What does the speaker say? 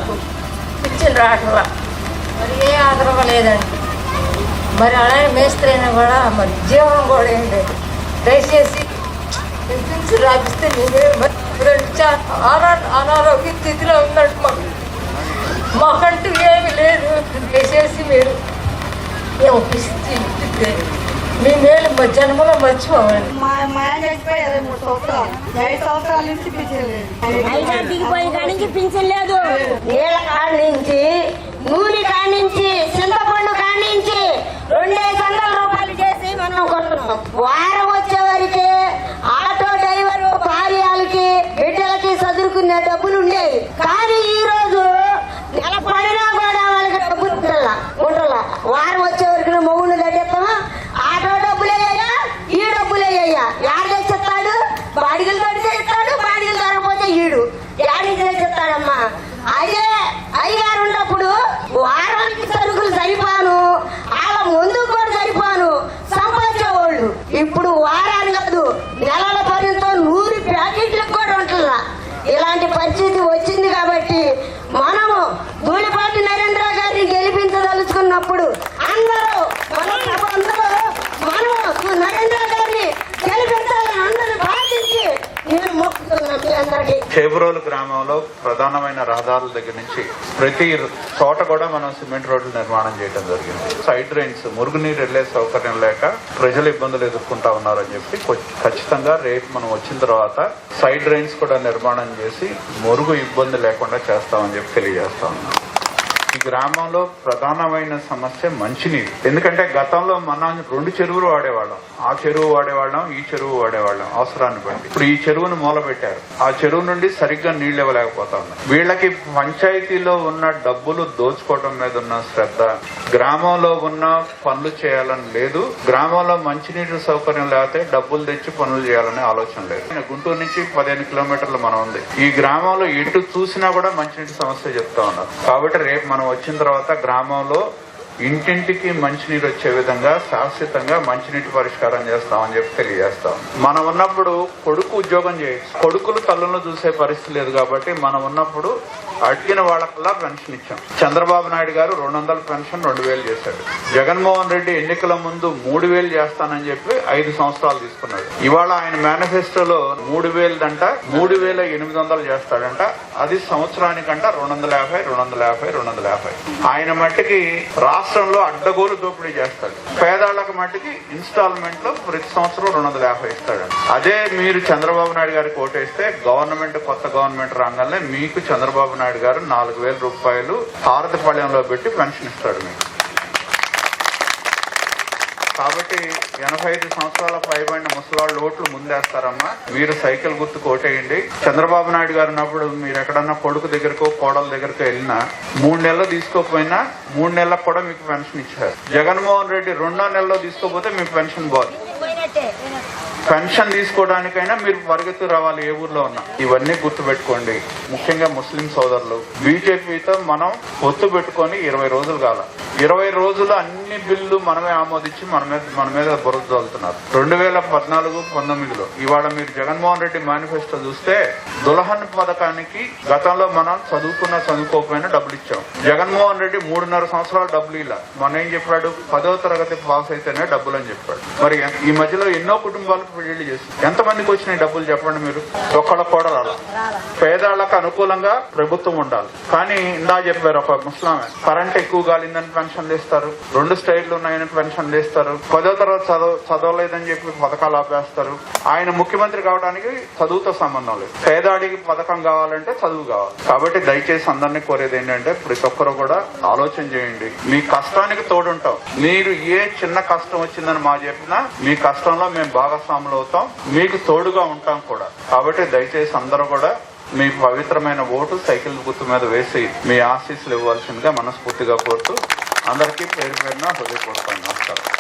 మాకు పింఛన్ రావట్లా మరి ఏ ఆదరణ లేదండి. మరి అలాగే మేస్త్రి అయినా కూడా మరి జీవనం కూడా ఏం లేదు. దయచేసి పింఛన్ రాపిస్తే నేనే అనారోగ్య స్థితిలో ఉన్నట్టు మాకంటూ ఏమి లేదు. దయచేసి మీరు ఇప్పిస్తే మీ మేలు జన్మలో మర్చిపోవాలి. దిగిపోయి కాడి నుంచి పింఛన్ లేదు. నీళ్ళ కాడి నుంచి, నూనె కాడి నుంచి, చింతపండు కాడి నుంచి 200 రూపాయలు చేసి మనం కొంటున్నాం. వారం వచ్చేవరికి ఆటో డ్రైవరు భార్యలకి బిడ్డలకి చదువుకునే డబ్బులు ఉండేవి. కానీ ఈ రోజు నెల పడినా కూడా వాళ్ళకి డబ్బులు ఉండాల. వారం వచ్చేవరకు మొగుళ్ళు కట్టేస్తామా, ఆటో డబ్బులేయ్యా, ఈ డబ్బులేయ్యా. యాడ తెచ్చిస్తాడు? బాడిగలు కడితే ఇస్తాడు, బాడిగలు దొరకపోతే ఈడు యాడి తెచ్చిస్తాడమ్మా. అదే అయ్యగారు ఉన్నప్పుడు వారానికి సరుకులు సరిపాను, వాళ్ళ ముందుకు కూడా సరిపాను సంపాదించేవాళ్ళు. ఇప్పుడు వారానికి కాదు, నెలల పనితో 100 ప్యాకెట్లకు కూడా ఉంటుందా. ఇలాంటి పరిస్థితి వచ్చింది కాబట్టి మనము ధూళిపాటి నరేంద్ర గారిని గెలిపించదలుచుకున్నప్పుడు అందరూ నరేంద్ర గారిని గెలిపించాలని అందరూ భావించి నేను మొక్కుతున్నాను మీ అందరికీ. చేబ్రోలు గ్రామంలో ప్రధానమైన రహదారుల దగ్గర నుంచి ప్రతి చోట కూడా మనం సిమెంట్ రోడ్లు నిర్మాణం చేయడం జరిగింది. సైడ్ డ్రైన్స్, మురుగునీరు వెళ్లే సౌకర్యం లేక ప్రజలు ఇబ్బందులు ఎదుర్కొంటా ఉన్నారని చెప్పి ఖచ్చితంగా రేపు మనం వచ్చిన తర్వాత సైడ్ డ్రైన్స్ కూడా నిర్మాణం చేసి మురుగు ఇబ్బంది లేకుండా చేస్తామని చెప్పి తెలియజేస్తా ఉన్నాం. ఈ గ్రామంలో ప్రధానమైన సమస్య మంచినీరు. ఎందుకంటే గతంలో మనం 2 చెరువులు వాడేవాళ్ళం. ఆ చెరువు వాడేవాళ్ళం, ఈ చెరువు వాడేవాళ్ళం అవసరాన్ని బట్టి. ఇప్పుడు ఈ చెరువును మూలబెట్టారు. ఆ చెరువు నుండి సరిగ్గా నీళ్లు ఇవ్వలేకపోతా ఉన్నాయి. వీళ్ళకి పంచాయతీలో ఉన్న డబ్బులు దోచుకోవడం మీద ఉన్న శ్రద్ధ, గ్రామంలో ఉన్న పనులు చేయాలని లేదు. గ్రామంలో మంచినీటి సౌకర్యం లేకపోతే డబ్బులు తెచ్చి పనులు చేయాలనే ఆలోచన లేదు. గుంటూరు నుంచి 15 కిలోమీటర్లు మనం ఉంది. ఈ గ్రామంలో ఎటు చూసినా కూడా మంచినీటి సమస్య చెప్తా ఉన్నారు. కాబట్టి రేపు మనం వచ్చిన తర్వాత గ్రామంలో ఇంటింటికి మంచినీరు వచ్చే విధంగా శాశ్వతంగా మంచినీటి పరిష్కారం చేస్తామని చెప్పి తెలియజేస్తాం. మనం ఉన్నప్పుడు కొడుకు ఉద్యోగం చేయొచ్చు, కొడుకులు తల్లులను చూసే పరిస్థితి లేదు. కాబట్టి మనం ఉన్నప్పుడు అడిగిన వాళ్ళకల్లా పెన్షన్ ఇచ్చాం. చంద్రబాబు నాయుడు గారు 200 పెన్షన్ 2000 చేశాడు. జగన్మోహన్ రెడ్డి ఎన్నికల ముందు 3000 చేస్తానని చెప్పి 5 సంవత్సరాలు తీసుకున్నాడు. ఇవాళ ఆయన మేనిఫెస్టోలో 3000 దంట 3800 చేస్తాడంట. అది సంవత్సరానికంట 250. ఆయన మట్టికి రాష్ట్రంలో అడ్డగోలు దోపిడీ చేస్తాడు. పేదవాళ్ళకి మట్టికి ఇన్స్టాల్మెంట్ లో ప్రతి సంవత్సరం 250 ఇస్తాడు. అదే మీరు చంద్రబాబు నాయుడు గారికి ఓటేస్తే కొత్త గవర్నమెంట్ రాగానే మీకు చంద్రబాబు నాయుడు గారు 4000 రూపాయలు హారతిపళ్యంలో పెట్టి పెన్షన్ ఇస్తాడు మీకు. కాబట్టి 85 సంవత్సరాల పైబడిన ముసలాళ్ళు ఓట్లు ముందేస్తారమ్మా. మీరు సైకిల్ గుర్తుకు ఓటేయండి. చంద్రబాబు నాయుడు గారు ఉన్నప్పుడు మీరు ఎక్కడన్నా కొడుకు దగ్గరకో కోడల దగ్గరకో వెళ్ళినా 3 నెలలు తీసుకోకపోయినా 3 నెలలకు కూడా మీకు పెన్షన్ ఇచ్చారు. జగన్మోహన్ రెడ్డి 2వ నెలలో తీసుకోకపోతే మీకు పెన్షన్ పోదు. పెన్షన్ తీసుకోవడానికైనా మీరు పరిగెత్తు రావాలి ఏ ఊర్లో ఉన్నా. ఇవన్నీ గుర్తుపెట్టుకోండి. ముఖ్యంగా ముస్లిం సోదరులు, బీజేపీతో మనం పొత్తు పెట్టుకొని 20 రోజులు కాల. 20 రోజులు అన్ని బిల్లు మనమే ఆమోదించి మన మీద బురద చల్లుతున్నారు. 2014-19లో ఇవాళ మీరు జగన్మోహన్ రెడ్డి మేనిఫెస్టో చూస్తే దుల్హన్ పథకానికి గతంలో మనం చదువుకోకపోయినా డబ్బులు ఇచ్చాం. జగన్మోహన్ రెడ్డి 3.5 సంవత్సరాలు డబ్బులు ఇలా మన ఏం చెప్పాడు, 10వ తరగతి పాస్ అయితేనే డబ్బులు అని చెప్పాడు. మరి ఈ మధ్యలో ఎన్నో కుటుంబాలకు పెళ్లి చేసి ఎంతమందికి వచ్చినాయి డబ్బులు చెప్పండి మీరు? ఒక్కళ్ళకు కూడా రాలా. పేదవాళ్ళకు అనుకూలంగా ప్రభుత్వం ఉండాలి. కానీ ఇందా చెప్పారు ఒక ముస్లామే కరెంట్ ఎక్కువ గాలిందని పెన్షన్లు ఇస్తారు, 2 స్టైర్లు ఉన్నాయని పెన్షన్లు ఇస్తారు, 10వ తరగతి చదవలేదని చెప్పి పథకాలు ఆపేస్తారు. ఆయన ముఖ్యమంత్రి కావడానికి చదువుతో సంబంధం లేదు. పేదవాడికి పథకం కావాలంటే చదువు కావాలి. కాబట్టి దయచేసి అందరినీ కోరేది ఏంటంటే ప్రతి ఒక్కరు కూడా ఆలోచన చేయండి. మీ కష్టానికి తోడుంటాం. మీరు ఏ చిన్న కష్టం వచ్చిందని మా చెప్పినా మీ కష్టంలో మేము భాగస్వాములు అవుతాం, మీకు తోడుగా ఉంటాం కూడా. కాబట్టి దయచేసి అందరూ కూడా మీ పవిత్రమైన ఓటు సైకిల్ గుర్తు మీద వేసి మీ ఆశీస్సులు ఇవ్వాల్సిందిగా మనస్ఫూర్తిగా కోరుతూ అందరికీ పేరు పేరున హృదయపూర్వక నమస్కారం.